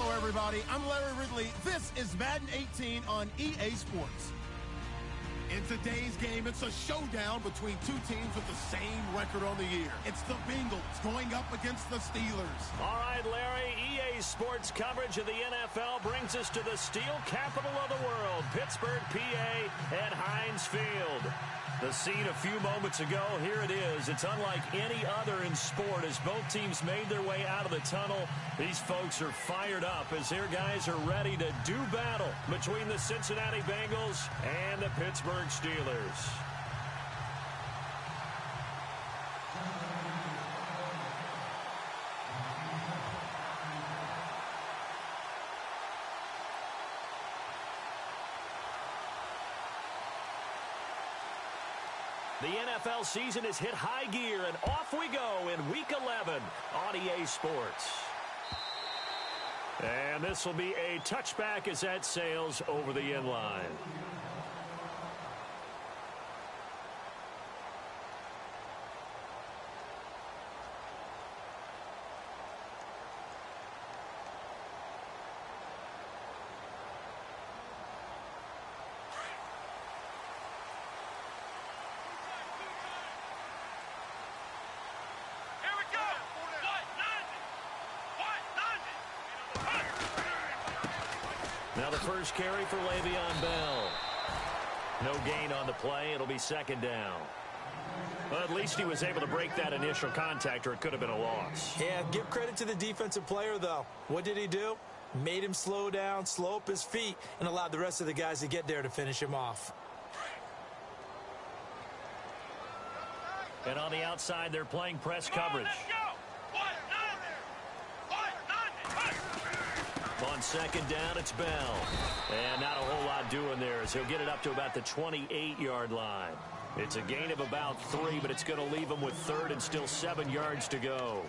Hello, everybody. I'm Larry Ridley. This is Madden 18 on EA Sports. In today's game, it's a showdown between two teams with the same record on the year. It's the Bengals going up against the Steelers. All right, Larry, EA Sports coverage of the NFL brings us to the steel capital of the world, Pittsburgh, PA, at Heinz Field. The scene a few moments ago, here it is. It's unlike any other in sport as both teams made their way out of the tunnel. These folks are fired up as their guys are ready to do battle between the Cincinnati Bengals and the Pittsburgh Steelers. The NFL season has hit high gear, and off we go in Week 11 on EA Sports. And this will be a touchback as that sails over the end line. Now the first carry for Le'Veon Bell. No gain on the play. It'll be second down. Well, at least he was able to break that initial contact, or it could have been a loss. Yeah, give credit to the defensive player, though. What did he do? Made him slow down, slow up his feet, and allowed the rest of the guys to get there to finish him off. And on the outside, they're playing press coverage. On second down, it's Bell. And not a whole lot doing there as he'll get it up to about the 28-yard line. It's a gain of about 3, but it's going to leave him with third and still 7 yards to go.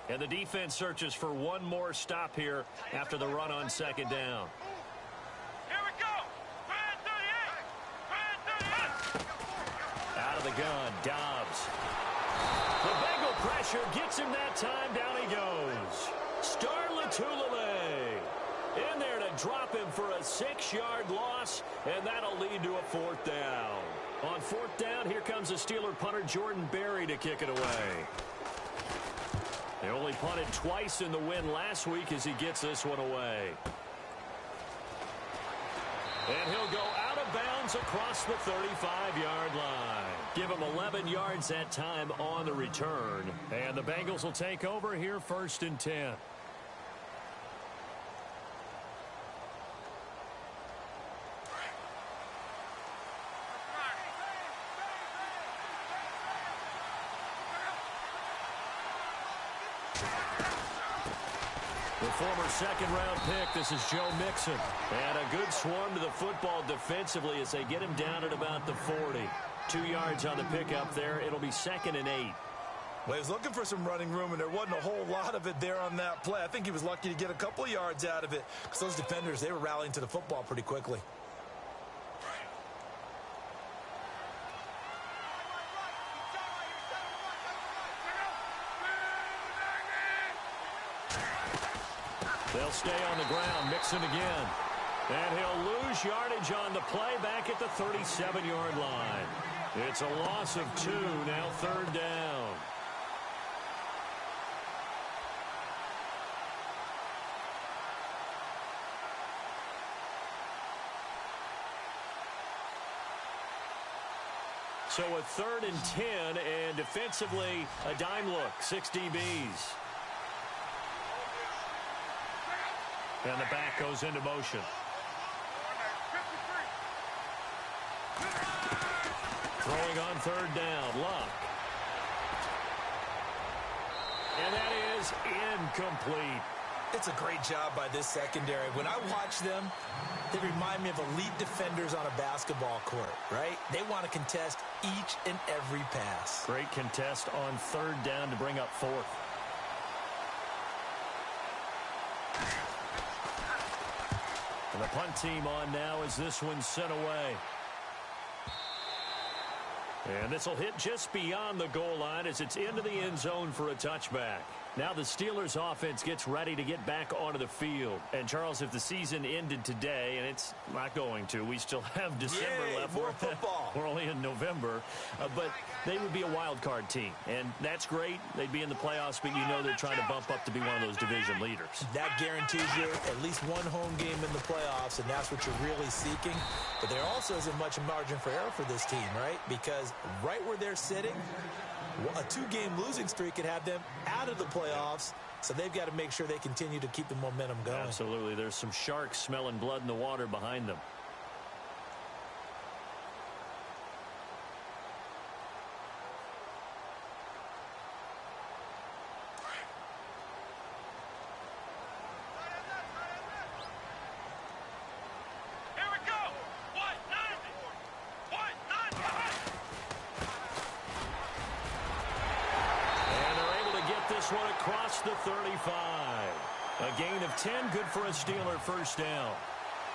And the defense searches for one more stop here after the run on second down. Out of the gun, Dobbs. The Bengal pressure gets him that time. Down he goes. Star Latulippe in there to drop him for a 6-yard loss, and that'll lead to a fourth down. On fourth down, here comes the Steeler punter Jordan Berry to kick it away. They only punted twice in the win last week as he gets this one away. And he'll go out of bounds across the 35-yard line. Give him 11 yards that time on the return. And the Bengals will take over here first and 10. The former second-round pick, this is Joe Mixon. And a good swarm to the football defensively as they get him down at about the 40. 2 yards on the pickup there. It'll be second and 8. Well, he was looking for some running room, and there wasn't a whole lot of it there on that play. I think he was lucky to get a couple of yards out of it because those defenders, they were rallying to the football pretty quickly. They'll stay on the ground. Mixon again. And he'll lose yardage on the play back at the 37-yard line. It's a loss of 2, now third down. So a third and 10, and defensively a dime look, 6 DBs. And the back goes into motion. Throwing on third down, Luck. And that is incomplete. It's a great job by this secondary. When I watch them, they remind me of elite defenders on a basketball court, right? They want to contest each and every pass. Great contest on third down to bring up fourth. And the punt team on now as this one's sent away. And this will hit just beyond the goal line as it's into the end zone for a touchback. Now the Steelers offense gets ready to get back onto the field. And, Charles, if the season ended today, and it's not going to, we still have December left. More football. We're only in November. But they would be a wild card team. And that's great. They'd be in the playoffs, but you know they're trying to bump up to be one of those division leaders. That guarantees you at least one home game in the playoffs, and that's what you're really seeking. But there also isn't much margin for error for this team, right? Because right where they're sitting, a two-game losing streak could have them out of the playoffs, so they've got to make sure they continue to keep the momentum going. Absolutely. There's some sharks smelling blood in the water behind them. One across the 35. A gain of 10, good for a Steeler first down.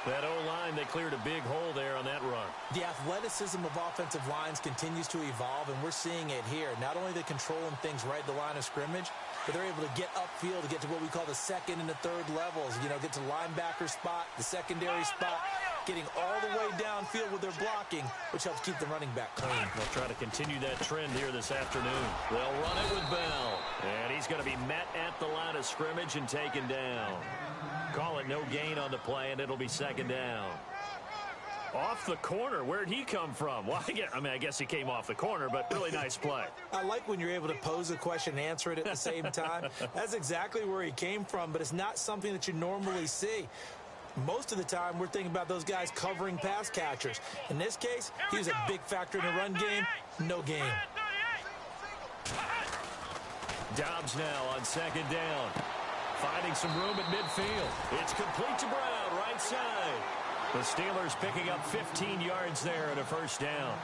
That O-line, they cleared a big hole there on that run. The athleticism of offensive lines continues to evolve, and we're seeing it here. Not only are they controlling things right at the line of scrimmage, but they're able to get upfield to get to what we call the second and the third levels. You know, get to the linebacker spot, the secondary spot, getting all the way downfield with their blocking, which helps keep the running back clean. They'll try to continue that trend here this afternoon. They'll run it with Bell. And he's going to be met at the line of scrimmage and taken down. Call it no gain on the play, and it'll be second down. Off the corner. Where'd he come from? Well, I guess he came off the corner, but really nice play. I like when you're able to pose a question and answer it at the same time. That's exactly where he came from, but it's not something that you normally see. Most of the time, we're thinking about those guys covering pass catchers. In this case, he was a big factor in the run game. No gain. Dobbs now on second down. Finding some room at midfield. It's complete to Brown, right side. The Steelers picking up 15 yards there and a first down.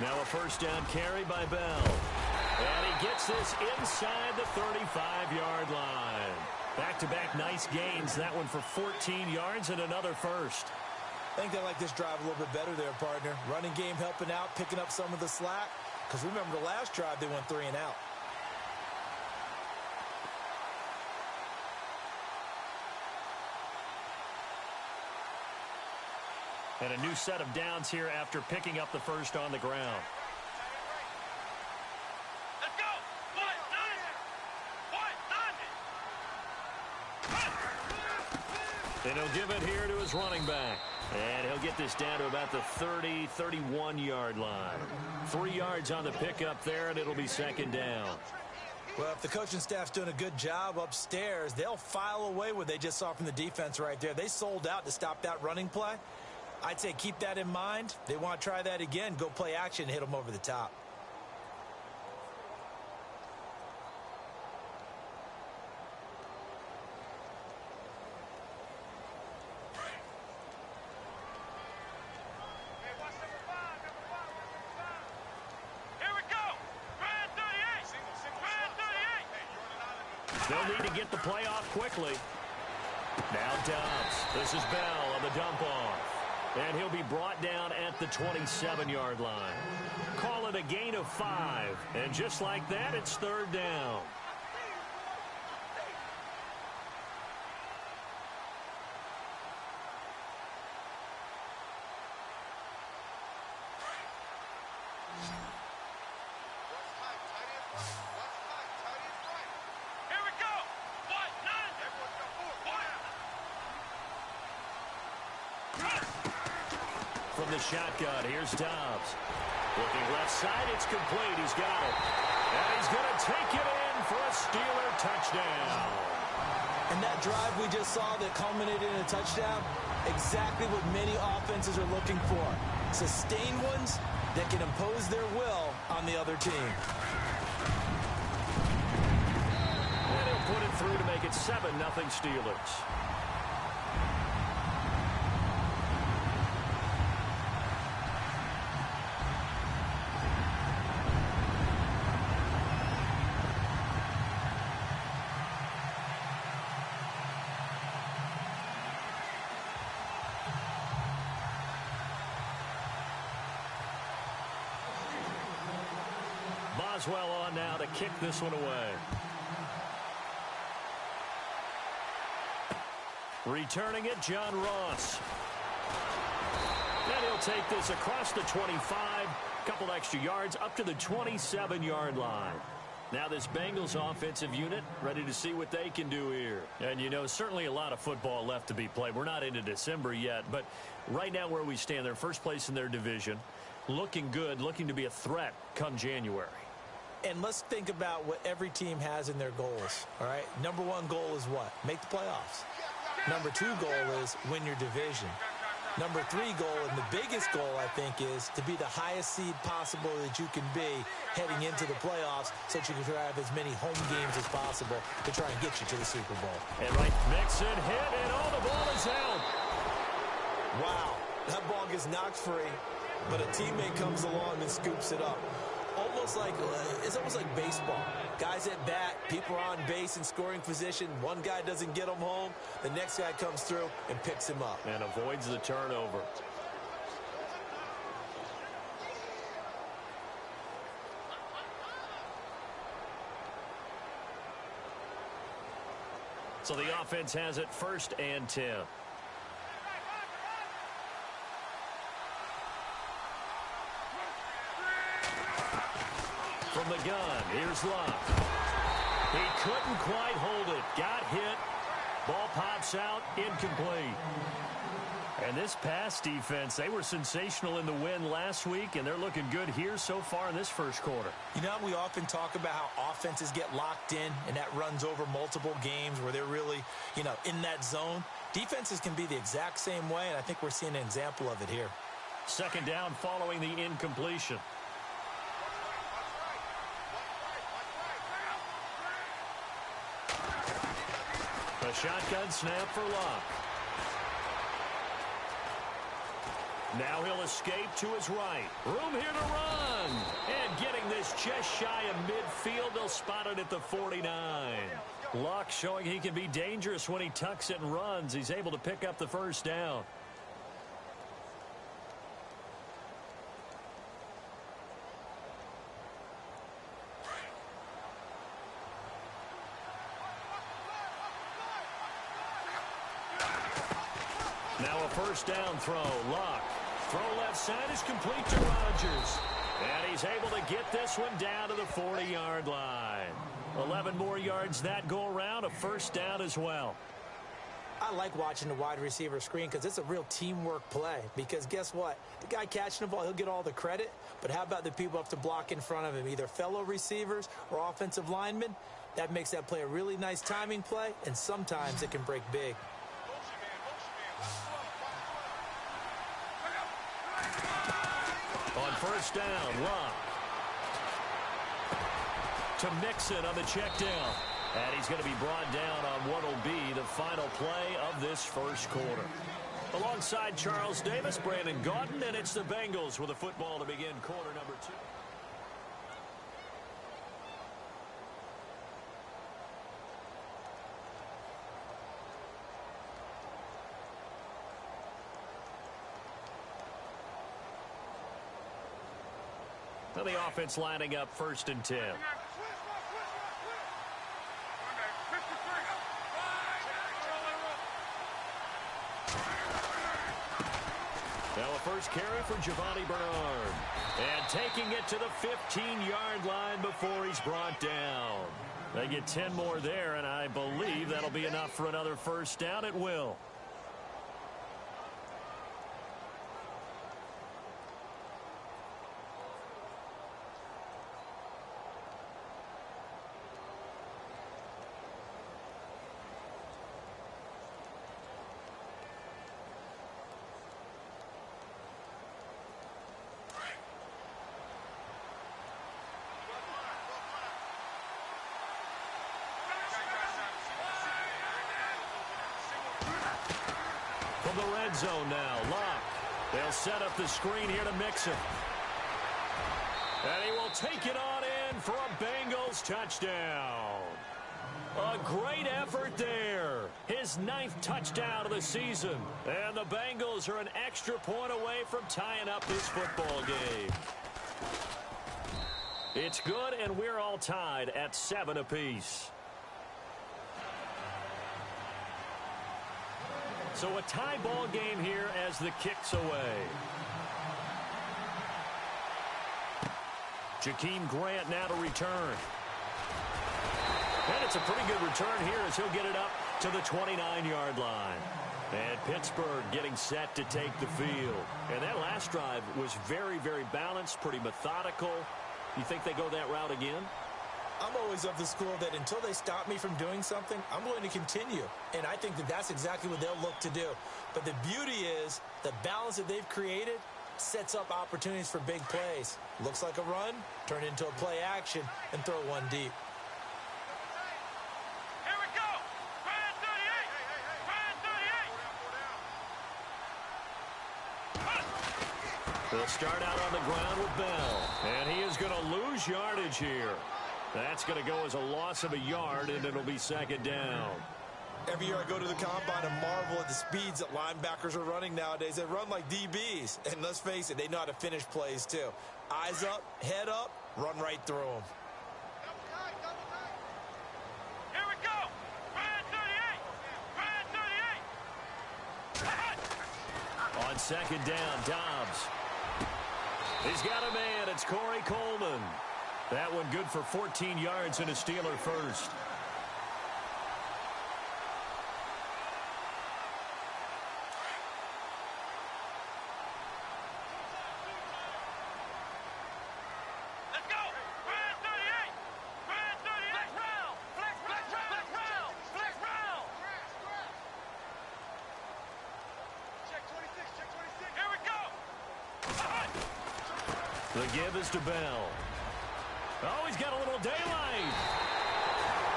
Now a first down carry by Bell. And he gets this inside the 35-yard line. Back-to-back nice gains. That one for 14 yards and another first. I think they like this drive a little bit better there, partner. Running game helping out, picking up some of the slack. Because remember the last drive, they went 3 and out. And a new set of downs here after picking up the first on the ground. Let's go! And he'll give it here to his running back. And he'll get this down to about the 30, 31-yard line. 3 yards on the pickup there, and it'll be second down. Well, if the coaching staff's doing a good job upstairs, they'll file away what they just saw from the defense right there. They sold out to stop that running play. I'd say keep that in mind. They want to try that again. Go play action and hit them over the top. Here we go! Brand 38! They'll need to get the play off quickly. Now Dobbs. This is Bell on the dump off. And he'll be brought down at the 27-yard line. Call it a gain of 5. And just like that, it's third down. Here we go! What? 9! From the shotgun, here's Dobbs. Looking left side, it's complete. He's got it. And he's going to take it in for a Steeler touchdown. And that drive we just saw that culminated in a touchdown, exactly what many offenses are looking for. Sustained ones that can impose their will on the other team. through to make it 7-0 Steelers. Boswell on now to kick this one away. Returning it, John Ross. And he'll take this across the 25, couple extra yards up to the 27-yard line. Now this Bengals offensive unit ready to see what they can do here. And, you know, certainly a lot of football left to be played. We're not into December yet, but right now where we stand, they're first place in their division, looking good, looking to be a threat come January. And let's think about what every team has in their goals, all right? Number one goal is what? Make the playoffs. Number two goal is win your division. Number three goal, and the biggest goal, I think, is to be the highest seed possible that you can be heading into the playoffs so that you can try to have as many home games as possible to try and get you to the Super Bowl. And right, Mixon hit, and all the ball is out. Wow, that ball gets knocked free, but a teammate comes along and scoops it up. It's almost like baseball. Guys at bat, people are on base in scoring position. One guy doesn't get him home. The next guy comes through and picks him up. And avoids the turnover. So the offense has it 1st and 10. From the gun, here's Luck. He couldn't quite hold it. Got hit. Ball pops out, incomplete. And this pass defense, they were sensational in the win last week, and they're looking good here so far in this first quarter. You know, we often talk about how offenses get locked in, and that runs over multiple games where they're really, you know, in that zone. Defenses can be the exact same way, and I think we're seeing an example of it here. 2nd down following the incompletion. A shotgun snap for Luck. Now he'll escape to his right. Room here to run. And getting this just shy of midfield. They'll spot it at the 49. Luck showing he can be dangerous when he tucks it and runs. He's able to pick up the 1st down. Now a 1st down throw. Luck. Throw left side is complete to Rodgers. And he's able to get this one down to the 40-yard line. 11 more yards that go around. A 1st down as well. I like watching the wide receiver screen because it's a real teamwork play. Because guess what? The guy catching the ball, he'll get all the credit. But how about the people up to block in front of him? Either fellow receivers or offensive linemen. That makes that play a really nice timing play. And sometimes it can break big. On 1st down, Luck. To Mixon on the check down. And he's going to be brought down on what will be the final play of this first quarter. Alongside Charles Davis, Brandon Gaudin, and it's the Bengals with a football to begin quarter number 2. Now the offense lining up 1st and 10. Now a first carry for Giovanni Bernard. And taking it to the 15-yard line before he's brought down. They get 10 more there, and I believe that'll be enough for another 1st down. It will. red zone now. Luck. They'll set up the screen here to Mixon. And he will take it on in for a Bengals touchdown. A great effort there. His 9th touchdown of the season. And the Bengals are an extra point away from tying up this football game. It's good, and we're all tied at 7 apiece. So a tie ball game here as the kick's away. Jakeem Grant now to return. And it's a pretty good return here as he'll get it up to the 29-yard line. And Pittsburgh getting set to take the field. And that last drive was very, very balanced, pretty methodical. You think they go that route again? I'm always of the school that until they stop me from doing something, I'm going to continue. And I think that that's exactly what they'll look to do. But the beauty is the balance that they've created sets up opportunities for big plays. Looks like a run, turn into a play action, and throw one deep. Here we go. Brand 38. Brand 38. They'll start out on the ground with Bell. And he is going to lose yardage here. That's going to go as a loss of a yard, and it'll be second down. Every year I go to the combine and marvel at the speeds that linebackers are running nowadays. They run like DBs. And let's face it, they know how to finish plays too. Eyes up, head up, run right through them. Here we go. Brand 38. Brand 38. On second down, Dobbs. He's got a man. It's Corey Coleman. That one good for 14 yards and a Steeler first. Let's go. Brand 38. Brand 38. Flex round. Flex round. Flex round. Check 26. Check 26. Here we go. The give is to Bell. Oh, he's got a little daylight.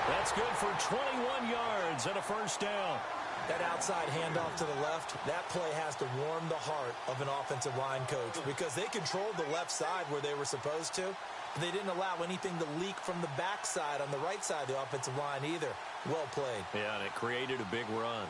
That's good for 21 yards and a first down. That outside handoff to the left, that play has to warm the heart of an offensive line coach because they controlled the left side where they were supposed to, but they didn't allow anything to leak from the backside on the right side of the offensive line either. Well played. Yeah, and it created a big run.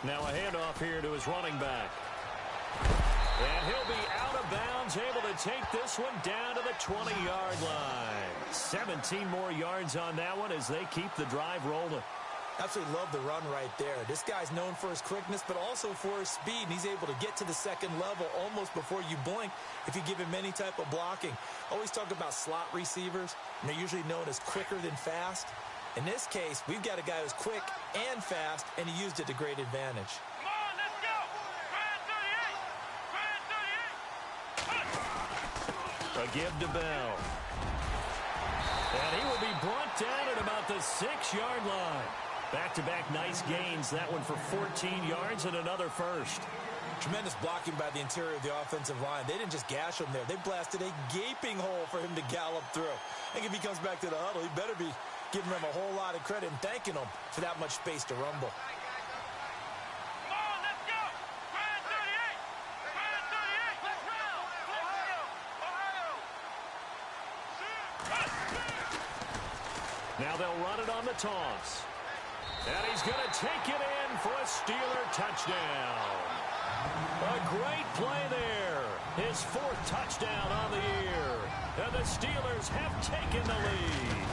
Now a handoff here to his running back. And he'll be out of bounds, able to take this one down to the 20-yard line. 17 more yards on that one as they keep the drive rolling. Absolutely love the run right there. This guy's known for his quickness, but also for his speed. And he's able to get to the second level almost before you blink if you give him any type of blocking. Always talk about slot receivers, and they're usually known as quicker than fast. In this case, we've got a guy who's quick and fast, and he used it to great advantage. Come on, let's go. Brand 38. Brand 38. A give to Bell. And he will be brought down at about the 6-yard line. Back-to-back nice gains. That one for 14 yards and another first. Tremendous blocking by the interior of the offensive line. They didn't just gash him there. They blasted a gaping hole for him to gallop through. I think if he comes back to the huddle, he better be giving them a whole lot of credit and thanking them for that much space to rumble. Come on, let's go. Brand 38. Brand 38. Let's round. Ohio. Now they'll run it on the toss. And he's going to take it in for a Steeler touchdown. A great play there. His 4th touchdown on the year. And the Steelers have taken the lead.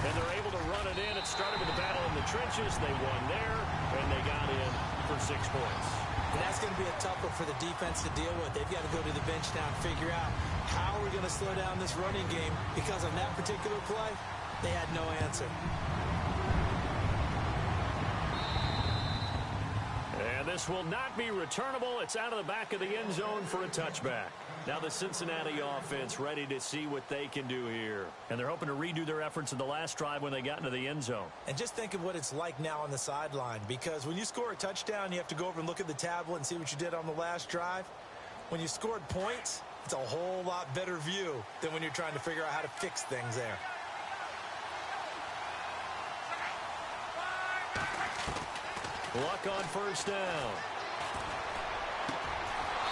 And they're able to run it in. It started with a battle in the trenches. They won there, and they got in for 6 points. And that's going to be a tough one for the defense to deal with. They've got to go to the bench now and figure out how we're going to slow down this running game, because on that particular play, they had no answer. And this will not be returnable. It's out of the back of the end zone for a touchback. Now the Cincinnati offense ready to see what they can do here. And they're hoping to redo their efforts in the last drive when they got into the end zone. And just think of what it's like now on the sideline, because when you score a touchdown, you have to go over and look at the tablet and see what you did on the last drive. When you scored points, it's a whole lot better view than when you're trying to figure out how to fix things there. Luck on first down.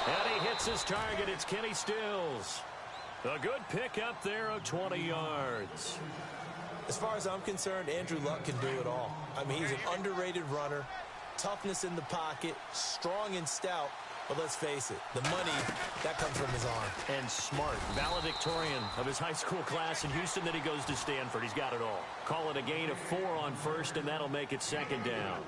And he hits his target. It's Kenny Stills. A good pickup there of 20 yards. As far as I'm concerned, Andrew Luck can do it all. I mean, he's an underrated runner, toughness in the pocket, strong and stout. But let's face it, the money, that comes from his arm. And smart. Valedictorian of his high school class in Houston. Then he goes to Stanford. He's got it all. Call it a gain of 4 on first, and that'll make it second down.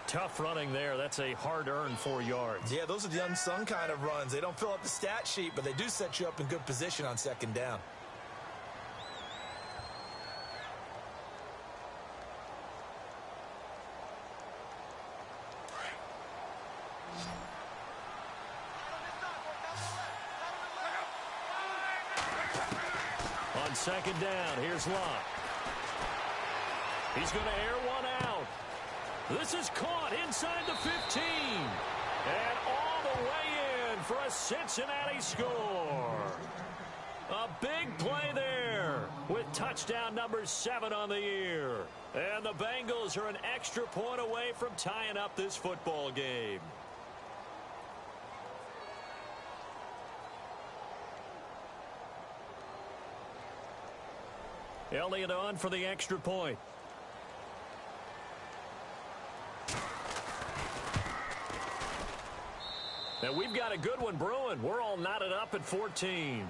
Tough running there. That's a hard-earned 4 yards. Yeah, those are the unsung kind of runs. They don't fill up the stat sheet, but they do set you up in good position on second down. On second down, here's Luck. He's going to air one out. This is caught inside the 15. And all the way in for a Cincinnati score. A big play there with touchdown number 7 on the year. And the Bengals are an extra point away from tying up this football game. Elliott on for the extra point. And we've got a good one brewing. We're all knotted up at 14.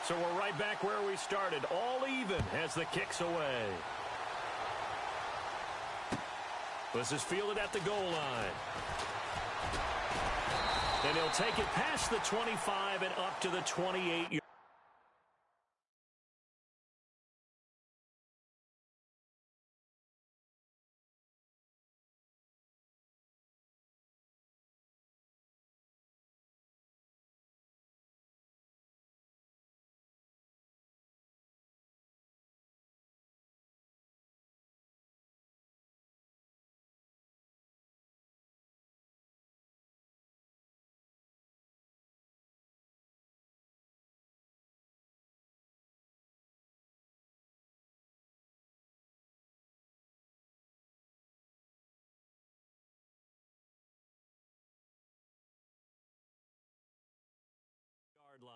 So we're right back where we started, all even as the kick's away. This is fielded at the goal line. And he'll take it past the 25 and up to the 28. Line.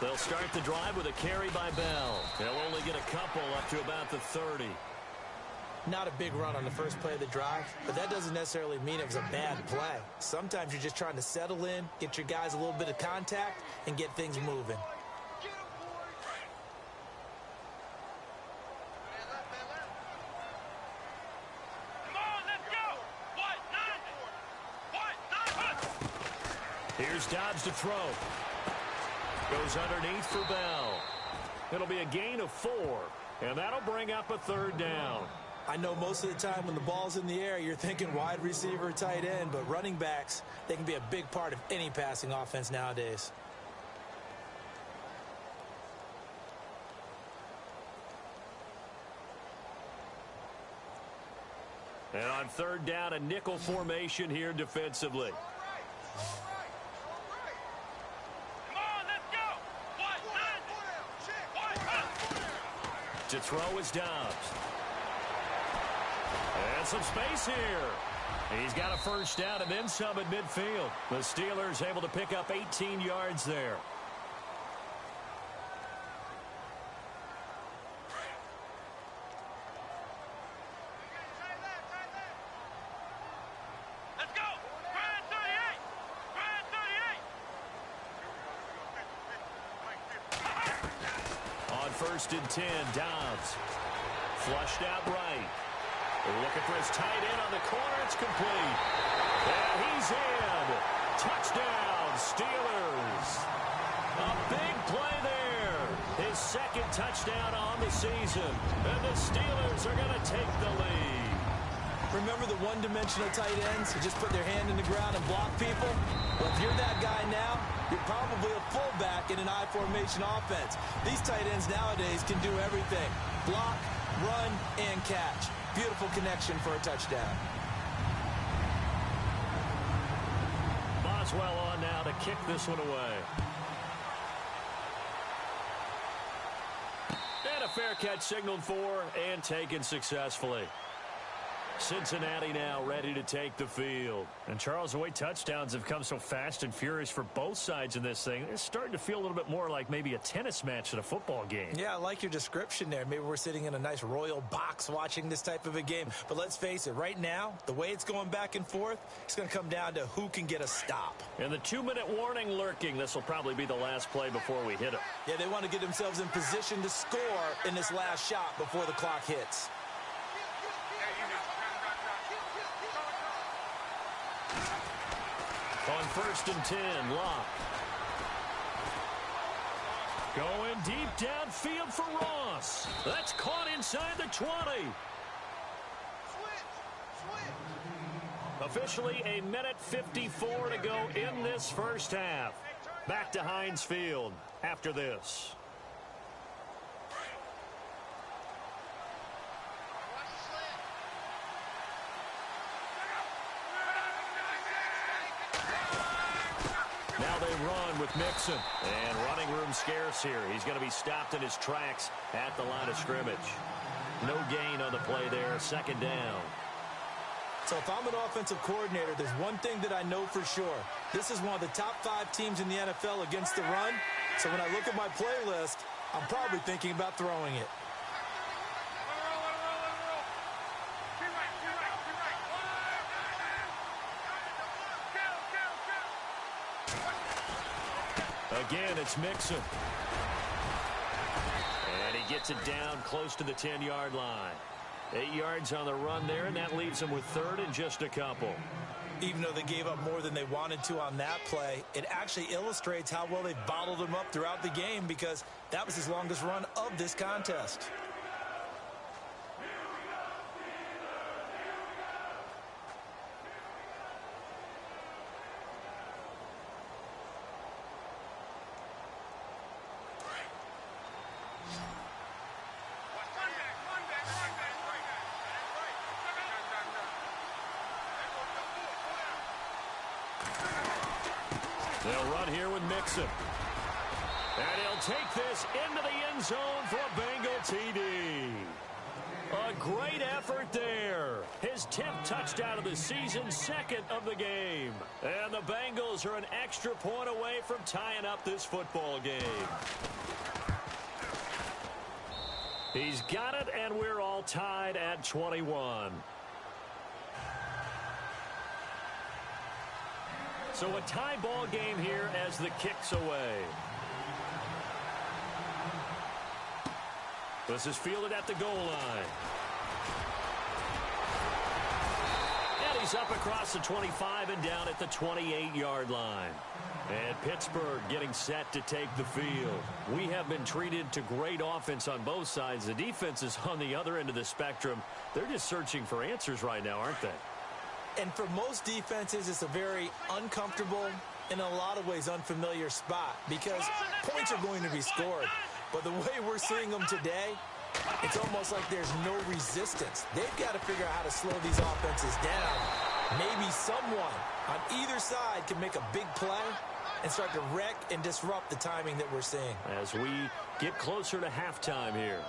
They'll start the drive with a carry by Bell. They'll only get a couple up to about the 30. Not a big run on the first play of the drive, but that doesn't necessarily mean it was a bad play. Sometimes you're just trying to settle in, get your guys a little bit of contact, and get things moving. Here's Dobbs to throw. Goes underneath for Bell. It'll be a gain of 4, and that'll bring up a third down. I know most of the time when the ball's in the air, you're thinking wide receiver, tight end, but running backs, they can be a big part of any passing offense nowadays. And on third down, a nickel formation here defensively. To throw is Dobbs. And some space here. He's got a first down and then some at midfield. The Steelers able to pick up 18 yards there. Let's go. Grind 38. Grind 38. On 1st and 10, Dobbs. Flushed out right. Looking for his tight end on the corner. It's complete. And he's in. Touchdown, Steelers. A big play there. His second touchdown on the season. And the Steelers are going to take the lead. Remember the one-dimensional tight ends who just put their hand in the ground and block people? Well, if you're that guy now, you're probably a fullback in an I-formation offense. These tight ends nowadays can do everything. Block, run, and catch. Beautiful connection for a touchdown. Boswell on now to kick this one away. And a fair catch signaled for and taken successfully. Cincinnati now ready to take the field. And Charles, the way touchdowns have come so fast and furious for both sides in this thing, it's starting to feel a little bit more like maybe a tennis match than a football game. Yeah, I like your description there. Maybe we're sitting in a nice royal box watching this type of a game. But let's face it, right now, the way it's going back and forth, it's going to come down to who can get a stop. And the 2-minute warning lurking. This will probably be the last play before we hit it. Yeah, they want to get themselves in position to score in this last shot before the clock hits. On 1st and 10, Locke. Going deep downfield for Ross. That's caught inside the 20. Officially a minute 54 to go in this first half. Back to Heinz Field after this. Now they run with Mixon. And running room scarce here. He's going to be stopped in his tracks at the line of scrimmage. No gain on the play there. Second down. So if I'm an offensive coordinator, there's one thing that I know for sure. This is one of the top 5 teams in the NFL against the run. So when I look at my playlist, I'm probably thinking about throwing it. Again, it's Mixon. And he gets it down close to the 10-yard line. 8 yards on the run there, and that leaves them with 3rd and just a couple. Even though they gave up more than they wanted to on that play, it actually illustrates how well they bottled them up throughout the game because that was his longest run of this contest. They'll run here with Mixon. And he'll take this into the end zone for a Bengal TD. A great effort there. His 10th touchdown of the season, 2nd of the game. And the Bengals are an extra point away from tying up this football game. He's got it, and we're all tied at 21. So a tie ball game here as the kick's away. This is fielded at the goal line. And he's up across the 25 and down at the 28-yard line. And Pittsburgh getting set to take the field. We have been treated to great offense on both sides. The defense is on the other end of the spectrum. They're just searching for answers right now, aren't they? And for most defenses, it's a very uncomfortable, in a lot of ways, unfamiliar spot because points are going to be scored. But the way we're seeing them today, it's almost like there's no resistance. They've got to figure out how to slow these offenses down. Maybe someone on either side can make a big play and start to wreck and disrupt the timing that we're seeing. As we get closer to halftime here.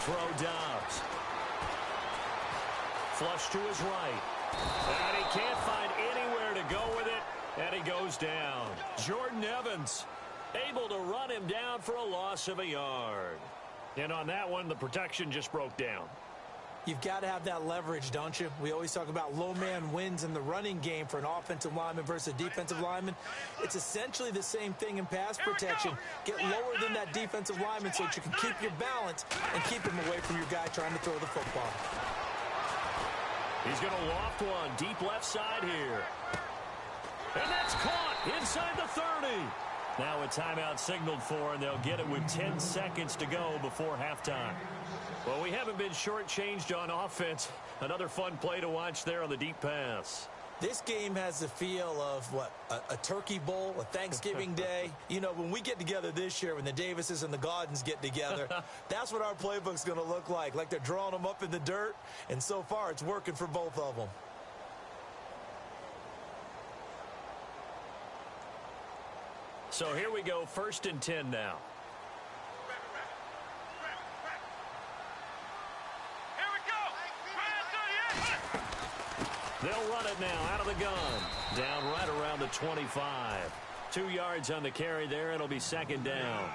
throw, Dobbs. Flush to his right. And he can't find anywhere to go with it, and he goes down. Jordan Evans able to run him down for a loss of a yard. And on that one, the protection just broke down. You've got to have that leverage, don't you? We always talk about low man wins in the running game for an offensive lineman versus a defensive lineman. It's essentially the same thing in pass protection. Get lower than that defensive lineman so that you can keep your balance and keep him away from your guy trying to throw the football. He's going to loft one deep left side here. And that's caught inside the 30. Now a timeout signaled for, and they'll get it with 10 seconds to go before halftime. Well, we haven't been shortchanged on offense. Another fun play to watch there on the deep pass. This game has the feel of, what, a turkey bowl, a Thanksgiving day. You know, when we get together this year, when the Davises and the Gaudens get together, that's what our playbook's going to look like they're drawing them up in the dirt, and so far it's working for both of them. So here we go, 1st and 10 now. Here we go. They'll run it now out of the gun. Down right around the 25. 2 yards on the carry there. It'll be 2nd down.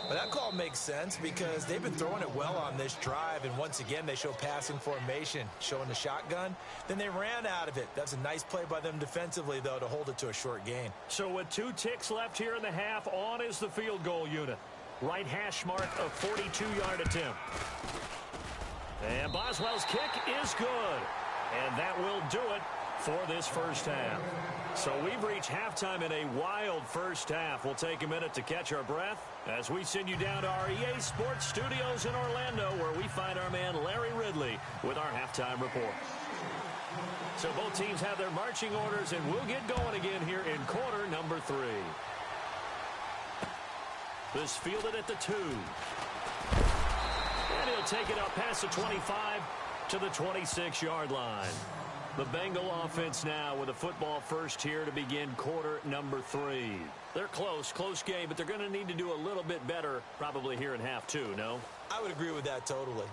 But that call makes sense because they've been throwing it well on this drive, and once again they show passing formation, showing the shotgun. Then they ran out of it. That's a nice play by them defensively, though, to hold it to a short gain. So with 2 ticks left here in the half, on is the field goal unit. Right hash mark, a 42-yard attempt. And Boswell's kick is good. And that will do it for this first half. So we've reached halftime in a wild first half. We'll take a minute to catch our breath as we send you down to our EA Sports Studios in Orlando, where we find our man Larry Ridley with our halftime report. So both teams have their marching orders, and we'll get going again here in quarter number 3. This fielded at the 2. And he'll take it up past the 25 to the 26-yard line. The Bengal offense now with a football first here to begin quarter number 3. They're close game, but they're going to need to do a little bit better probably here in half 2, no? I would agree with that totally.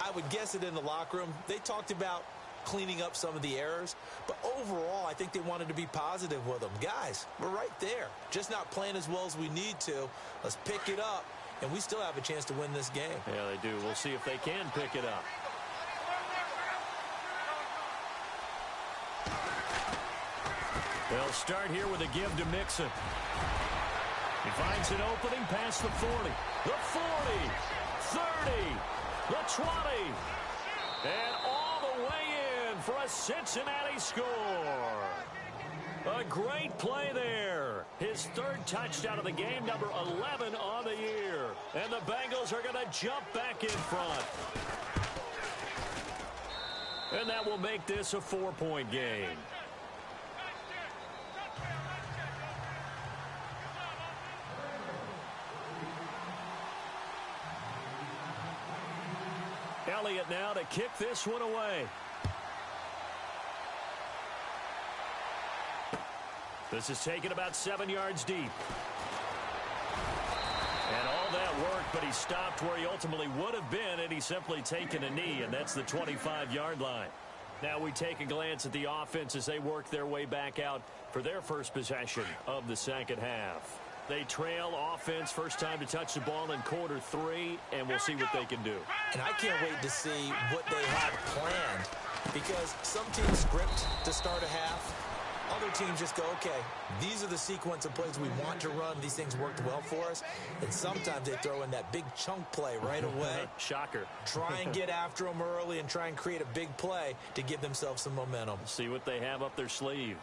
I would guess it in the locker room. They talked about cleaning up some of the errors, but overall I think they wanted to be positive with them. Guys, we're right there. Just not playing as well as we need to. Let's pick it up, and we still have a chance to win this game. Yeah, they do. We'll see if they can pick it up. They'll start here with a give to Mixon. He finds an opening past the 40, the 40, 30, the 20, and all the way in for a Cincinnati score. A great play there. His 3rd touchdown of the game, number 11 on the year. And the Bengals are going to jump back in front. And that will make this a 4-point game. Elliott now to kick this one away. This is taken about 7 yards deep. And all that worked, but he stopped where he ultimately would have been, and he's simply taken a knee, and that's the 25-yard line. Now we take a glance at the offense as they work their way back out for their first possession of the second half. They trail offense, first time to touch the ball in quarter 3, and we'll see what they can do. And I can't wait to see what they have planned, because some teams script to start a half. Other teams just go, okay, these are the sequence of plays we want to run. These things worked well for us. And sometimes they throw in that big chunk play right away. Shocker. Try and get after them early and try and create a big play to give themselves some momentum. See what they have up their sleeve.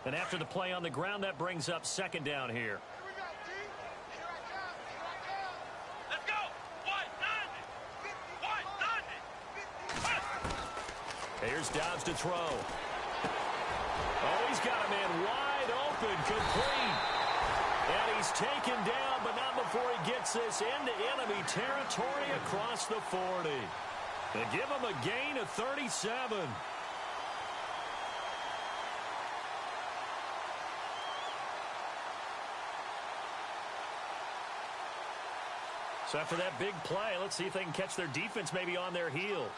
And after the play on the ground, that brings up 2nd down here. Let's go. Here's Dobbs to throw. Oh, he's got a man wide open, complete. And he's taken down, but not before he gets this into enemy territory across the 40. They give him a gain of 37. So after that big play, let's see if they can catch their defense maybe on their heels.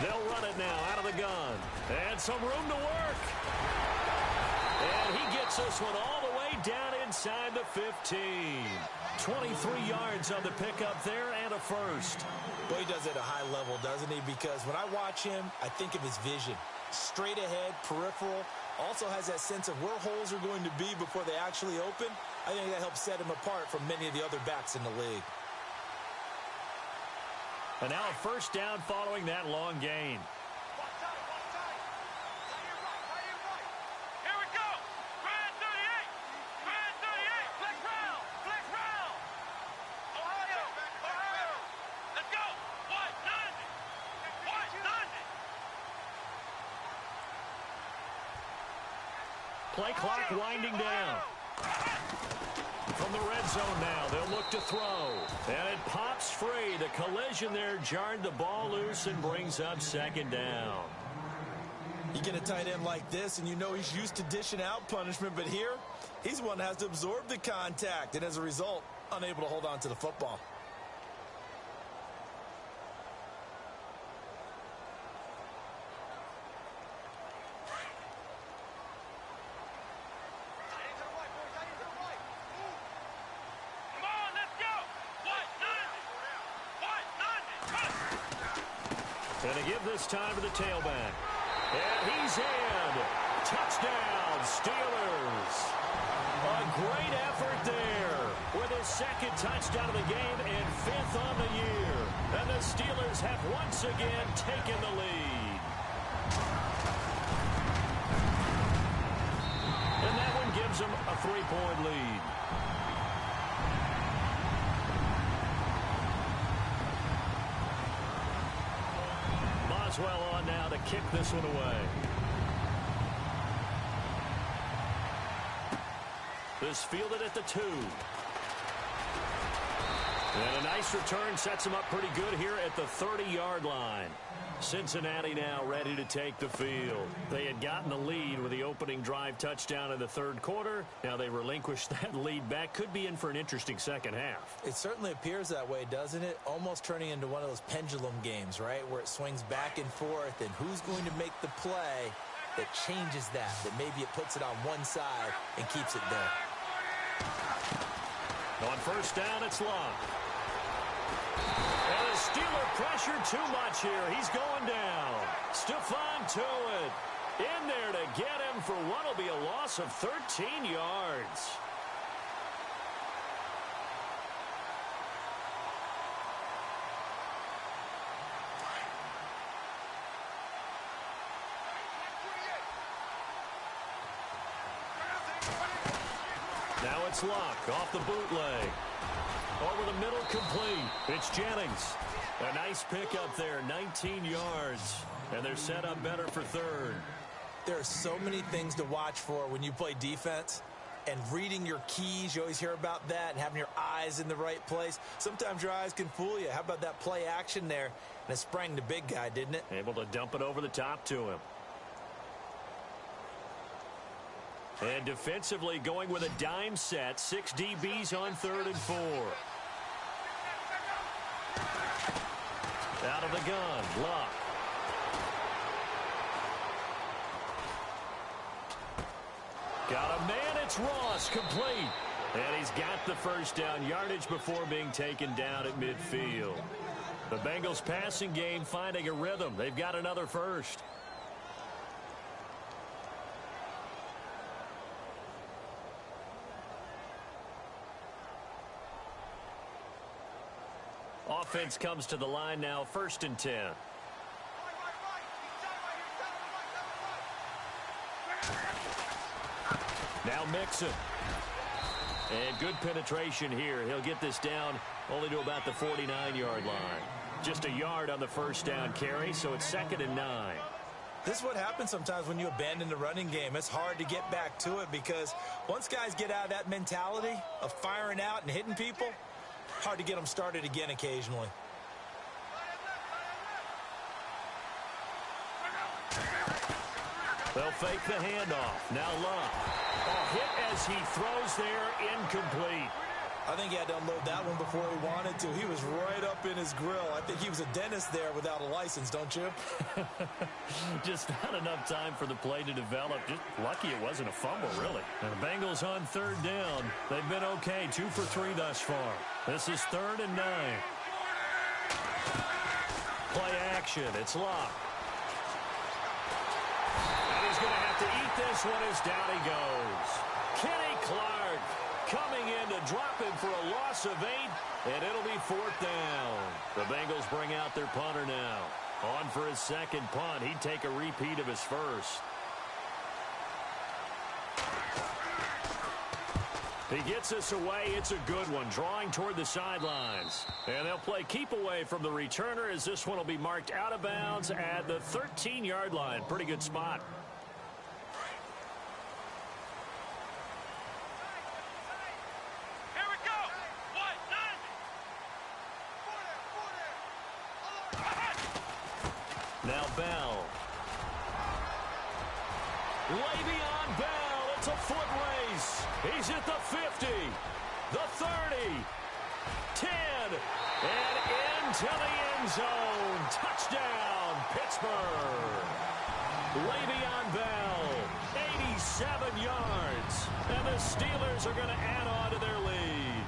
They'll run it now out of the gun. And some room to work. And he gets this one all the way down inside the 15. 23 yards on the pickup there and a first. Well, he does it at a high level, doesn't he? Because when I watch him, I think of his vision. Straight ahead, peripheral. Also has that sense of where holes are going to be before they actually open. I think that helps set him apart from many of the other backs in the league. And now a first down following that long gain. Here we go. Grand 38. Grand 38. Flex round. Flex round. Ohio. Ohio. Let's go. White 90. White 90. Play clock winding down. From the red zone now, they'll look to throw. And it pops free. The collision there jarred the ball loose and brings up second down. You get a tight end like this, and you know he's used to dishing out punishment, but here, he's the one that has to absorb the contact, and as a result, unable to hold on to the football. And they give this time to the tailback. And he's in. Touchdown, Steelers. A great effort there with his second touchdown of the game and fifth on the year. And the Steelers have once again taken the lead. And that one gives them a 3-point lead. Well on now to kick this one away. This fielded at the 2. And a nice return sets him up pretty good here at the 30-yard line. Cincinnati now ready to take the field. They had gotten the lead with the opening drive touchdown in the third quarter. Now they relinquished that lead back. Could be in for an interesting second half. It certainly appears that way, doesn't it? Almost turning into one of those pendulum games, right? Where it swings back and forth, and who's going to make the play that changes that maybe it puts it on one side and keeps it there. On first down, it's Locke. And the Steeler pressure too much here. He's going down. Stephon Tuitt in there to get him for what will be a loss of 13 yards. Now it's Locke off the bootleg. Over the middle, complete. It's Jennings. A nice pickup there, 19 yards. And they're set up better for third. There are so many things to watch for when you play defense. And reading your keys, you always hear about that, and having your eyes in the right place. Sometimes your eyes can fool you. How about that play action there? And it sprang the big guy, didn't it? Able to dump it over the top to him. And defensively going with a dime set. 6 DBs on 3rd and 4. Out of the gun, Locke. Got a man, it's Ross, complete. And he's got the first down yardage before being taken down at midfield. The Bengals passing game finding a rhythm. They've got another first. Offense comes to the line now, 1st and 10. Now Mixon. And good penetration here. He'll get this down only to about the 49-yard line. Just a yard on the first down carry, so it's 2nd and 9. This is what happens sometimes when you abandon the running game. It's hard to get back to it because once guys get out of that mentality of firing out and hitting people, hard to get them started again occasionally. They'll fake the handoff. Now Love. Hit as he throws there, incomplete. I think he had to unload that one before he wanted to. He was right up in his grill. I think he was a dentist there without a license, don't you? Just not enough time for the play to develop. Just lucky it wasn't a fumble, really. And the Bengals on 3rd down. They've been okay, 2 for 3 thus far. This is 3rd and 9. Play action. It's Love. And he's going to have to eat this one as down he goes. Kenny Clark coming in to drop him for a loss of 8, and it'll be 4th down. The Bengals bring out their punter now. On for his second punt. He'd take a repeat of his first. He gets us away. It's a good one, drawing toward the sidelines. And they'll play keep away from the returner as this one will be marked out of bounds at the 13-yard line. Pretty good spot. Now Bell. Le'Veon Bell. It's a foot race. He's at the 50, the 30, 10, and into the end zone. Touchdown, Pittsburgh. Le'Veon Bell, 87 yards. And the Steelers are going to add on to their lead.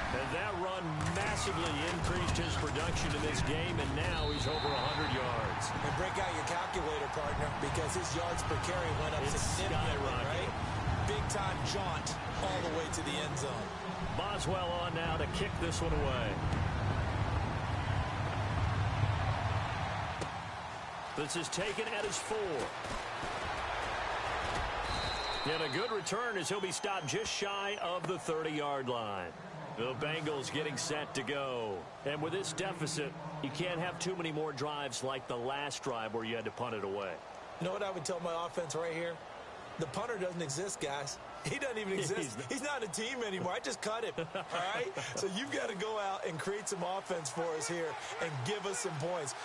And that run massively increased his production in this game, and now he's over 100 yards. And break out your calculator, partner, because his yards per carry went up significantly, right? Big-time jaunt all the way to the end zone. Boswell on now to kick this one away. This is taken at his 4. And a good return as he'll be stopped just shy of the 30-yard line. The Bengals getting set to go. And with this deficit, you can't have too many more drives like the last drive where you had to punt it away. You know what I would tell my offense right here? The punter doesn't exist, guys. He doesn't even exist. He's not a team anymore. I just cut him, all right? So you've got to go out and create some offense for us here and give us some points.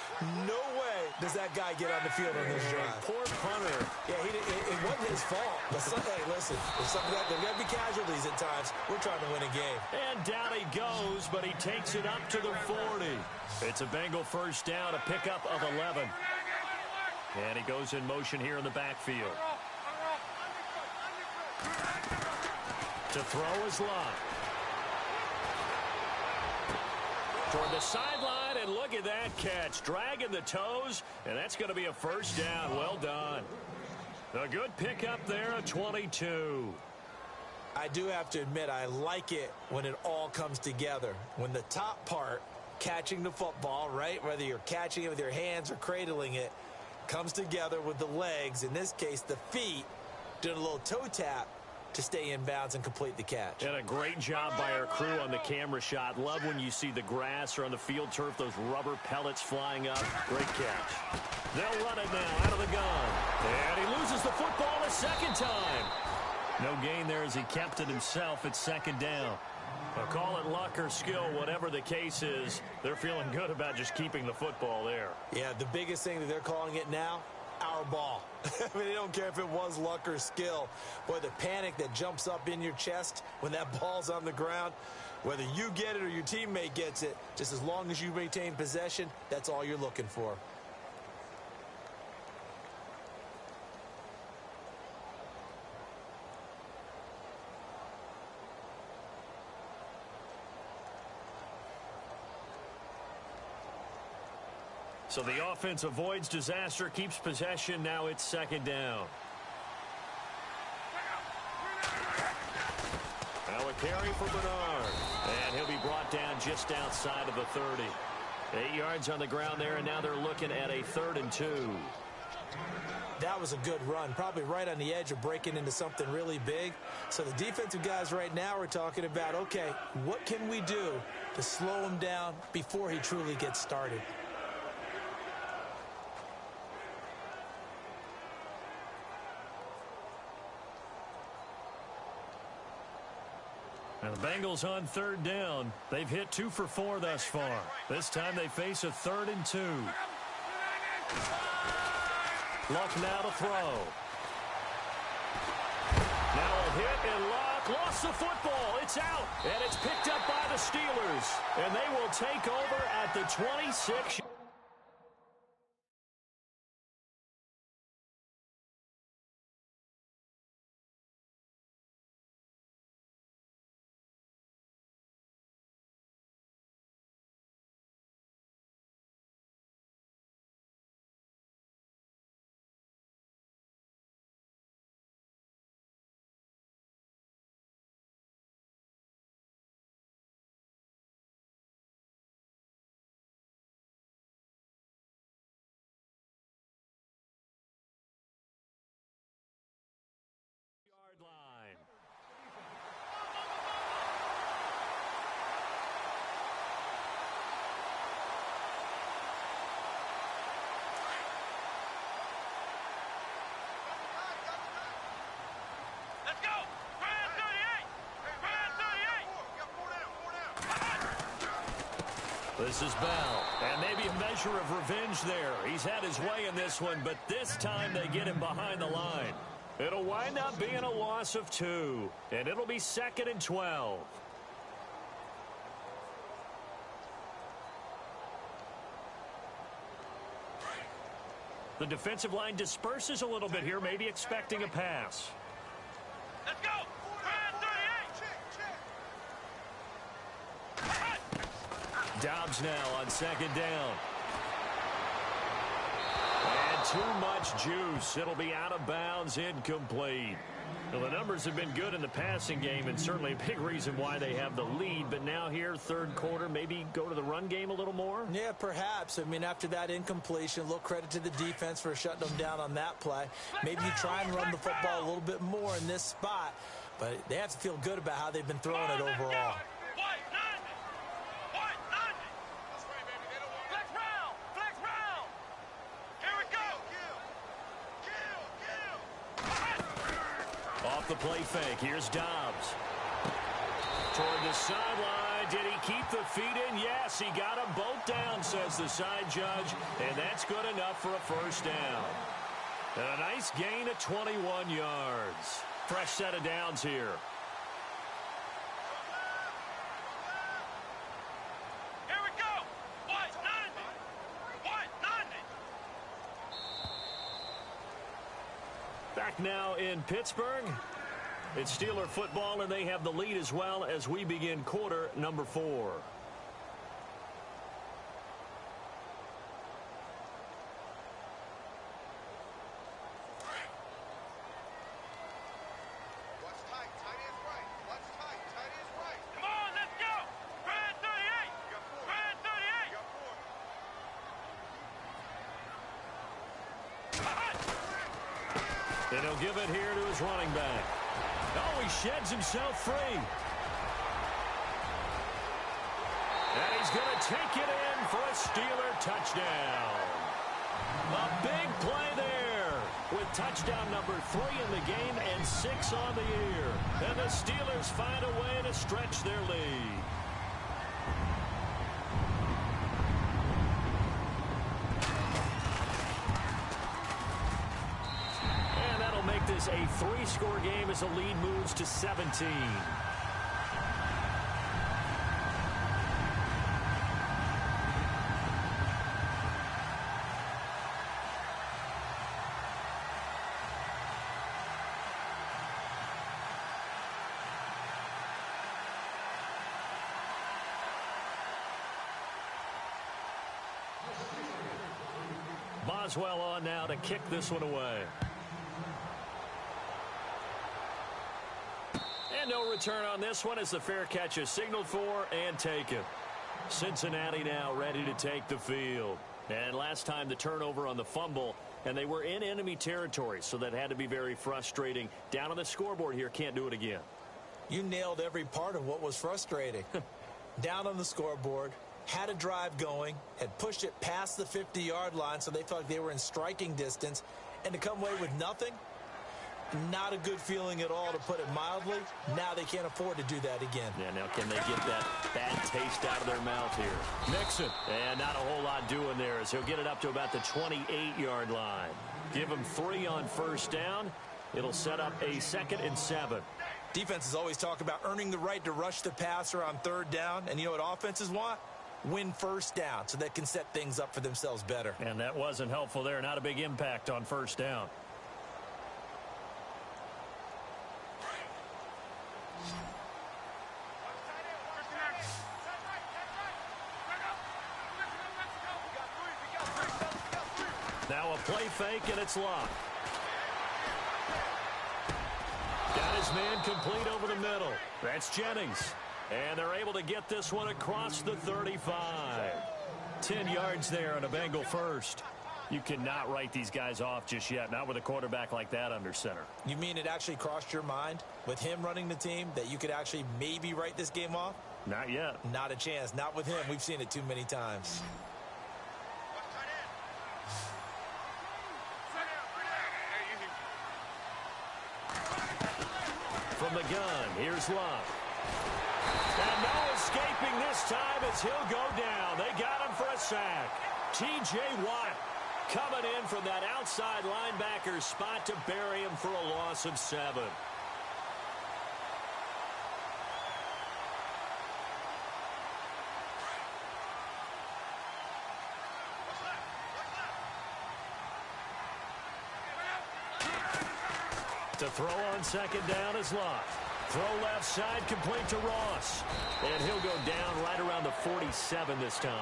No way does that guy get on the field on this drive. Poor punter. Yeah, it wasn't his fault. But hey, listen, there's going to be casualties at times. We're trying to win a game. And down he goes, but he takes it up to the 40. It's a Bengal first down, a pickup of 11. And he goes in motion here in the backfield. To throw is Love. Toward the sideline, and look at that catch. Dragging the toes, and that's going to be a first down. Well done. A good pickup there, a 22. I do have to admit, I like it when it all comes together. When the top part, catching the football, right, whether you're catching it with your hands or cradling it, comes together with the legs, in this case the feet, doing a little toe tap to stay in bounds and complete the catch. And a great job by our crew on the camera shot. Love when you see the grass or on the field turf, those rubber pellets flying up. Great catch. They'll run it now out of the gun. And he loses the football a second time. No gain there as he kept it himself at 2nd down. Now call it luck or skill, whatever the case is, they're feeling good about just keeping the football there. Yeah, the biggest thing that they're calling it now, our ball. I mean, they don't care if it was luck or skill. Boy, the panic that jumps up in your chest when that ball's on the ground, whether you get it or your teammate gets it, just as long as you maintain possession, that's all you're looking for. So the offense avoids disaster, keeps possession. Now it's 2nd down. Now a carry for Bernard. And he'll be brought down just outside of the 30. 8 yards on the ground there, and now they're looking at a 3rd and 2. That was a good run, probably right on the edge of breaking into something really big. So the defensive guys right now are talking about, okay, what can we do to slow him down before he truly gets started? And the Bengals on third down. They've hit 2 for 4 thus far. This time they face a 3rd and 2. Luck now to throw. Now a hit and Luck lost the football. It's out, and it's picked up by the Steelers. And they will take over at the 26. Line. Let's go! Brand 38! Brand 38! This is Bell, and maybe a measure of revenge there. He's had his way in this one, but this time they get him behind the line. It'll wind up being a loss of 2, and it'll be 2nd and 12. The defensive line disperses a little bit here, maybe expecting a pass. Let's go! Brand 38! Dobbs now on 2nd down. And too much juice. It'll be out of bounds, incomplete. Well, the numbers have been good in the passing game, and certainly a big reason why they have the lead. But now here, third quarter, maybe go to the run game a little more? Yeah, perhaps. I mean, after that incompletion, a little credit to the defense for shutting them down on that play. Maybe you try and run the football a little bit more in this spot. But they have to feel good about how they've been throwing it overall. Off the play fake, here's Dobbs. Toward the sideline, did he keep the feet in? Yes, he got them both down, says the side judge, and that's good enough for a first down. And a nice gain of 21 yards. Fresh set of downs here. Here we go! White 90! White 90! Back now in Pittsburgh. It's Steeler football, and they have the lead as well as we begin quarter number 4. What's tight? Tight is right. What's tight? Tight is right. Come on, let's go! Brand 38! Brand 38! And he'll give it here to his running back. Oh, he sheds himself free. And he's going to take it in for a Steeler touchdown. A big play there with touchdown number 3 in the game and 6 on the year. And the Steelers find a way to stretch their lead. Make this a 3-score game as the lead moves to 17. Boswell on now to kick this one away. And no return on this one as the fair catch is signaled for and taken. Cincinnati now ready to take the field. And last time the turnover on the fumble and they were in enemy territory, so that had to be very frustrating. Down on the scoreboard here, can't do it again. You nailed every part of what was frustrating. Down on the scoreboard, had a drive going, had pushed it past the 50-yard line so they felt like they were in striking distance, and to come away with nothing, not a good feeling at all, to put it mildly. Now they can't afford to do that again. Yeah, now can they get that bad taste out of their mouth here? Mixon. And not a whole lot doing there as he'll get it up to about the 28-yard line. Give him 3 on first down. It'll set up a 2nd and 7. Defenses always talk about earning the right to rush the passer on 3rd down. And you know what offenses want? Win first down so they can set things up for themselves better. And that wasn't helpful there. Not a big impact on first down. Now a play fake, and it's locked. Got his man complete over the middle. That's Jennings. And they're able to get this one across the 35. 10 yards there on a Bengal first. You cannot write these guys off just yet, not with a quarterback like that under center. You mean it actually crossed your mind with him running the team that you could actually maybe write this game off? Not yet. Not a chance. Not with him. We've seen it too many times. From the gun, here's Love. And no escaping this time as he'll go down. They got him for a sack. T.J. Watt coming in from that outside linebacker spot to bury him for a loss of 7. To throw on 2nd down is Love. Throw left side complete to Ross. And he'll go down right around the 47 this time.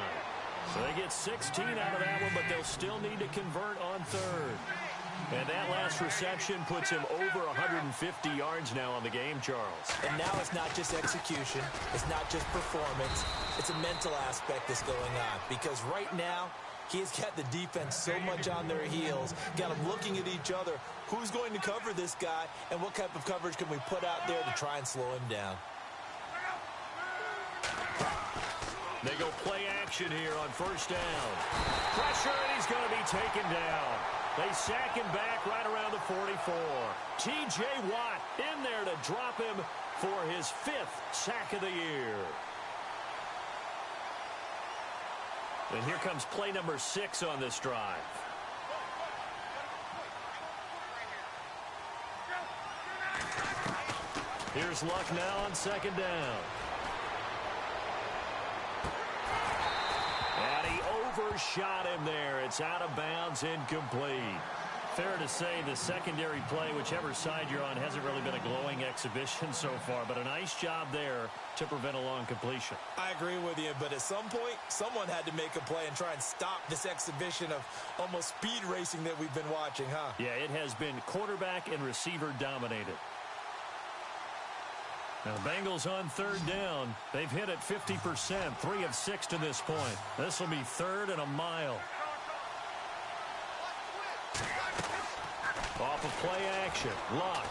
So they get 16 out of that one, but they'll still need to convert on 3rd. And that last reception puts him over 150 yards now on the game, Charles. And now it's not just execution. It's not just performance. It's a mental aspect that's going on. Because right now, he's got the defense so much on their heels, got them looking at each other. Who's going to cover this guy, and what type of coverage can we put out there to try and slow him down? They go play action here on first down. Pressure, and he's going to be taken down. They sack him back right around the 44. T.J. Watt in there to drop him for his 5th sack of the year. And here comes play number 6 on this drive. Here's Luck now on 2nd down. And he overshot him there. It's out of bounds, incomplete. Fair to say the secondary play, whichever side you're on, hasn't really been a glowing exhibition so far, but a nice job there to prevent a long completion. I agree with you, but at some point, someone had to make a play and try and stop this exhibition of almost speed racing that we've been watching, huh? Yeah, it has been quarterback and receiver dominated. Now, the Bengals on 3rd down. They've hit it 50%, 3 of 6 to this point. This will be 3rd and a mile. Off of play action, Luck.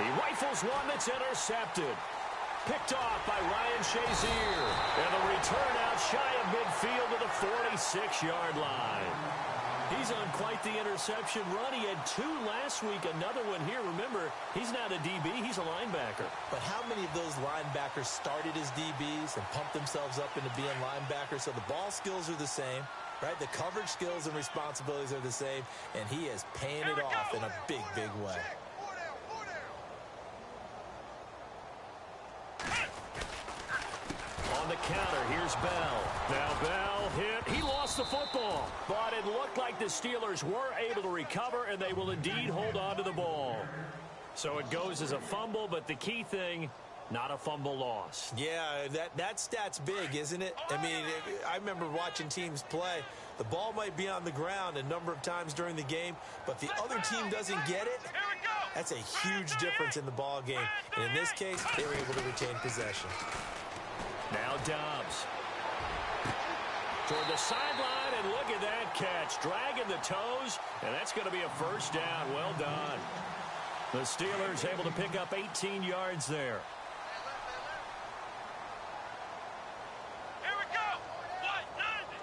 He rifles one that's intercepted. Picked off by Ryan Shazier. And the return out shy of midfield to the 46-yard line. He's on quite the interception run. He had 2 last week, another one here. Remember, he's not a DB, he's a linebacker. But how many of those linebackers started as DBs and pumped themselves up into being linebackers? So the ball skills are the same, right? The coverage skills and responsibilities are the same, and he is paying it off in a big, big way. On the counter, here's Bell. Now Bell hit. He lost the football. But it looked like the Steelers were able to recover, and they will indeed hold on to the ball. So it goes as a fumble, but the key thing, not a fumble loss. Yeah, that stat's big, isn't it? I mean, I remember watching teams play. The ball might be on the ground a number of times during the game, but if the other team doesn't get it, that's a huge difference in the ball game. And in this case, they were able to retain possession. Now Dobbs. toward the sideline, and look at that catch. Dragging the toes, and that's going to be a first down. Well done. The Steelers able to pick up 18 yards there. Here we go. 190.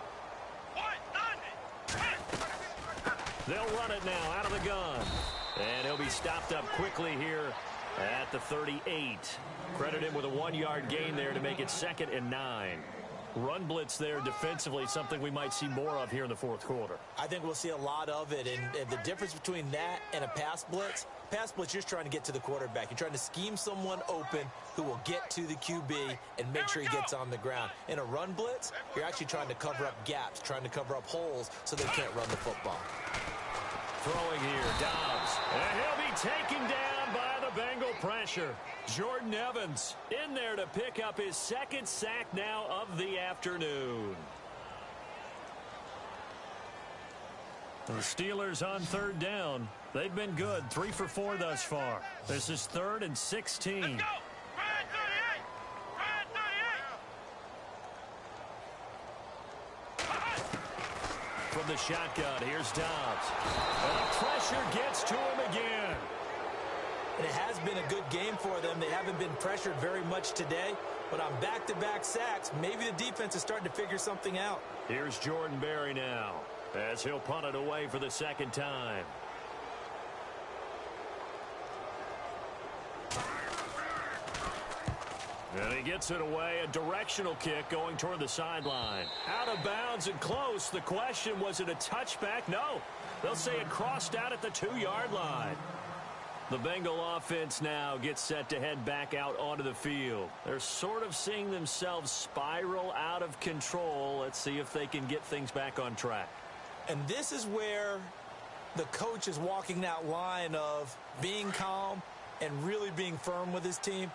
They'll run it now out of the gun. And he'll be stopped up quickly here at the 38. Credit him with a 1-yard gain there to make it 2nd and 9. Run blitz there defensively, something we might see more of here in the fourth quarter. I think we'll see a lot of it, and the difference between that and a pass blitz, you're just trying to get to the quarterback. You're trying to scheme someone open who will get to the QB and make sure he gets on the ground. In a run blitz, you're actually trying to cover up gaps, trying to cover up holes so they can't run the football. Throwing here, Dobbs. And he'll be taken down by the Bengal pressure. Jordan Evans in there to pick up his 2nd sack now of the afternoon. The Steelers on 3rd down. They've been good, 3 for 4 thus far. This is 3rd and 16. Let's go. Ryan 38. Ryan 38. From the shotgun, here's Dobbs. And the pressure gets to him again. And it has been a good game for them. They haven't been pressured very much today. But on back-to-back sacks, maybe the defense is starting to figure something out. Here's Jordan Berry now, as he'll punt it away for the 2nd time. And he gets it away, a directional kick going toward the sideline. Out of bounds and close. The question, was it a touchback? No. They'll say it crossed out at the 2-yard line. The Bengal offense now gets set to head back out onto the field. They're sort of seeing themselves spiral out of control. Let's see if they can get things back on track. And this is where the coach is walking that line of being calm and really being firm with his team.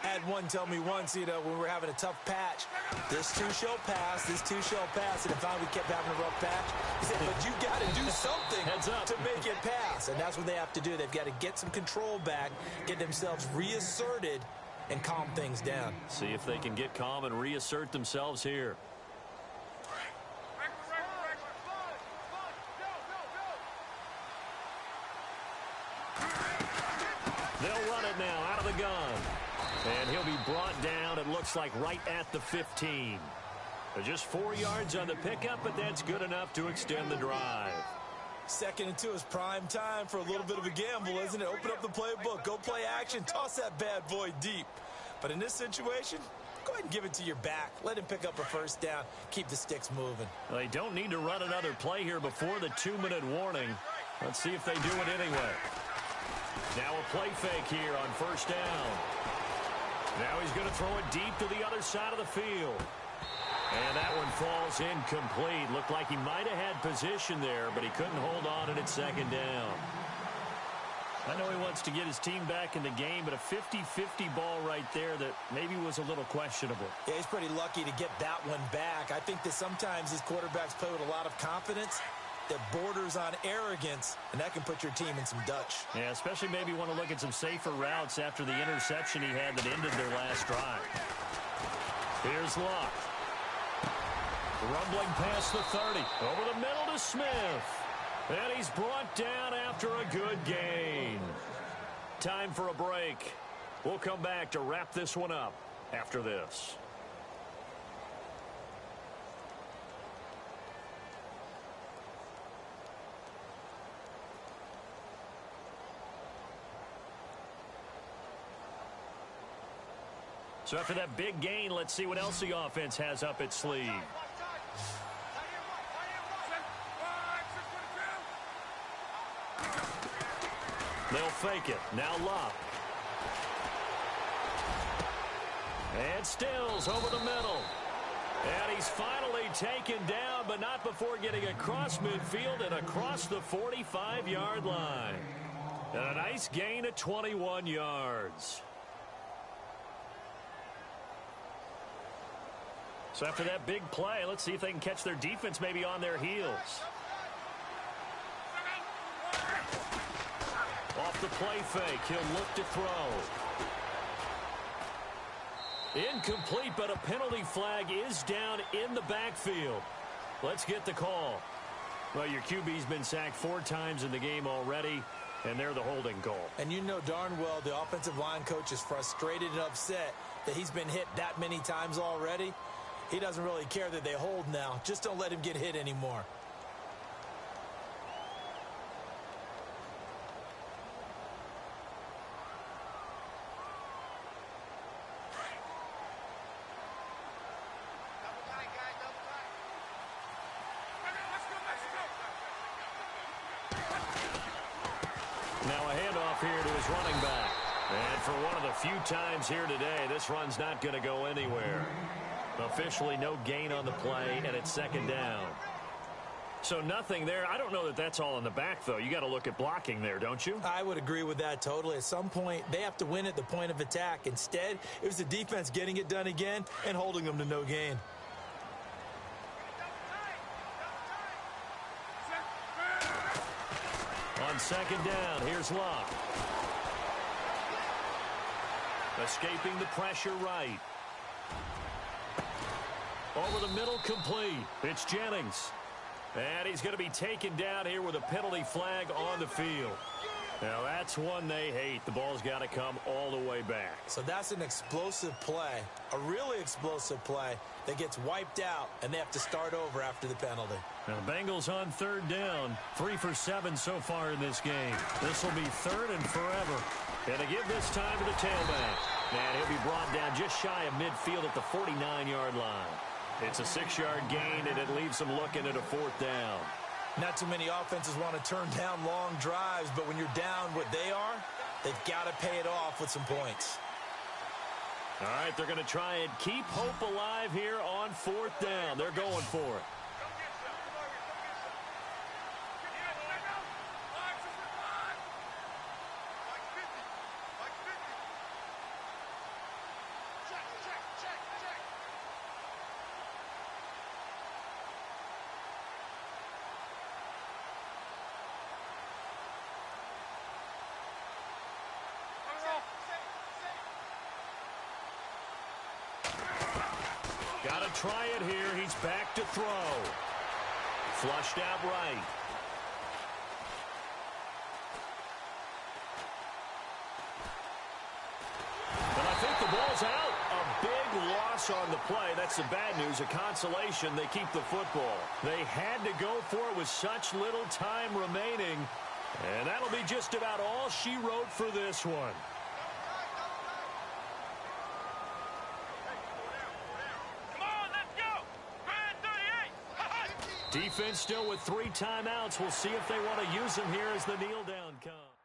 I had one tell me once, when we were having a tough patch, this too shall pass, this too shall pass, and finally we kept having a rough patch. He said, but you got to do something to make it pass, and that's what they have to do. They've got to get some control back, get themselves reasserted, and calm things down. See if they can get calm and reassert themselves here. They'll run it now out of the gun. And he'll be brought down, it looks like, right at the 15. Just 4 yards on the pickup, but that's good enough to extend the drive. 2nd and 2 is prime time for a little bit of a gamble, isn't it? Open up the playbook, go play action, toss that bad boy deep. But in this situation, go ahead and give it to your back. Let him pick up a 1st down, keep the sticks moving. Well, they don't need to run another play here before the 2-minute warning. Let's see if they do it anyway. Now a play fake here on 1st down. Now he's going to throw it deep to the other side of the field. And that one falls incomplete. Looked like he might have had position there, but he couldn't hold on and it's 2nd down. I know he wants to get his team back in the game, but a 50-50 ball right there that maybe was a little questionable. Yeah, he's pretty lucky to get that one back. I think that sometimes these quarterbacks play with a lot of confidence that borders on arrogance, and that can put your team in some Dutch. Yeah, especially maybe want to look at some safer routes after the interception he had that ended their last drive. Here's Luck. Rumbling past the 30. Over the middle to Smith. And he's brought down after a good gain. Time for a break. We'll come back to wrap this one up after this. So after that big gain, let's see what else the offense has up its sleeve. They'll fake it. Now Luck. And Stills over the middle. And he's finally taken down, but not before getting across midfield and across the 45-yard line. And a nice gain of 21 yards. So after that big play, let's see if they can catch their defense maybe on their heels. Off the play fake, he'll look to throw. Incomplete, but a penalty flag is down in the backfield. Let's get the call. Well, your QB's been sacked 4 times in the game already, and they're the holding call. And you know darn well the offensive line coach is frustrated and upset that he's been hit that many times already. He doesn't really care that they hold now. Just don't let him get hit anymore. Now a handoff here to his running back. And for one of the few times here today, this run's not going to go anywhere. Officially no gain on the play, and it's second down. So nothing there. I don't know that that's all in the back, though. You got to look at blocking there, don't you? I would agree with that totally. At some point, they have to win at the point of attack. Instead, it was the defense getting it done again and holding them to no gain. On second down, here's Locke. Escaping the pressure right. Over the middle, complete. It's Jennings. And he's going to be taken down here with a penalty flag on the field. Now, that's one they hate. The ball's got to come all the way back. So that's an explosive play, a really explosive play that gets wiped out, and they have to start over after the penalty. Now, the Bengals on third down. 3 for 7 so far in this game. This will be third and forever. And to give this time to the tailback. And he'll be brought down just shy of midfield at the 49-yard line. It's a 6-yard gain, and it leaves them looking at a 4th down. Not too many offenses want to turn down long drives, but when you're down what they are, they've got to pay it off with some points. All right, they're going to try and keep hope alive here on 4th down. They're going for it. Got to try it here. He's back to throw. Flushed out right. And I think the ball's out. A big loss on the play. That's the bad news. A consolation. They keep the football. They had to go for it with such little time remaining. And that'll be just about all she wrote for this one. Defense still with 3 timeouts. We'll see if they want to use them here as the kneel down comes.